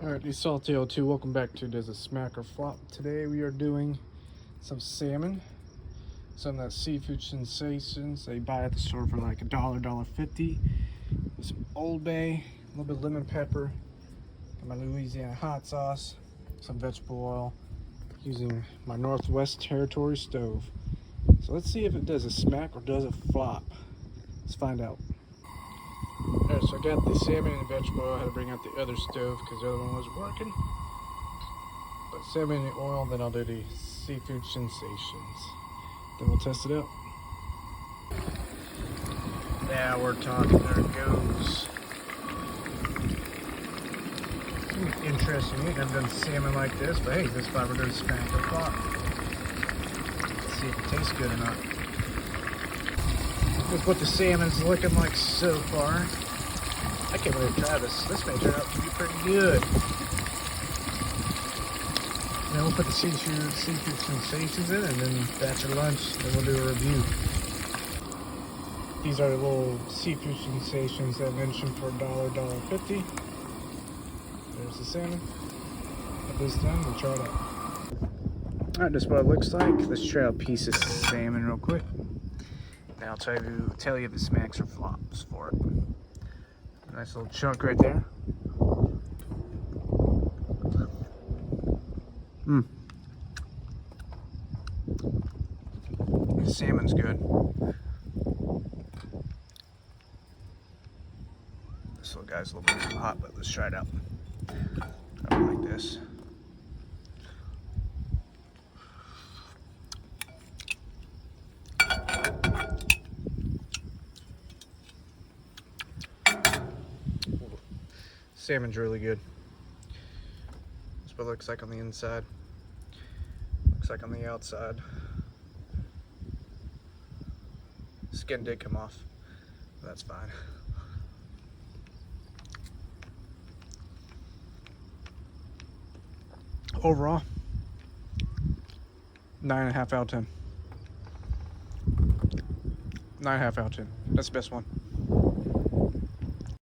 Alright, these Salty 02, welcome back to Does It Smack or Flop. Today we are doing some salmon, some of that seafood sensations they buy at the store for like $1, $1.50. Some Old Bay, a little bit of lemon pepper, my Louisiana hot sauce, some vegetable oil, using my Northwest Territory stove. So let's see if it does a smack or does it flop. Let's find out. Alright, so I got the salmon and the vegetable oil. I had to bring out the other stove because the other one wasn't working. But salmon and the oil, then I'll do the seafood sensations. Then we'll test it out. Now we're talking. There it goes. It's gonna be interesting. I've never done salmon like this, but hey, this time we're doing smack or flop. Let's see if it tastes good or not. Look what the salmon's looking like so far. I can't wait to try this. This may turn out to be pretty good. Then we'll put the seafood sensations in, and then after lunch, then we'll do a review. These are the little seafood sensations that I mentioned for $1, $1.50. There's the salmon. Put this done, we'll try it out. Alright, this is what it looks like. Let's try a piece of salmon real quick. Now I'll tell you if it smacks or flops for it. Nice little chunk right there. The salmon's good. This little guy's a little bit too hot, but let's try it out. I like this. Salmon's really good. That's what it looks like on the inside. Looks like on the outside. Skin did come off. That's fine. Overall, 9.5 out of 10. 9.5 out of 10. That's the best one.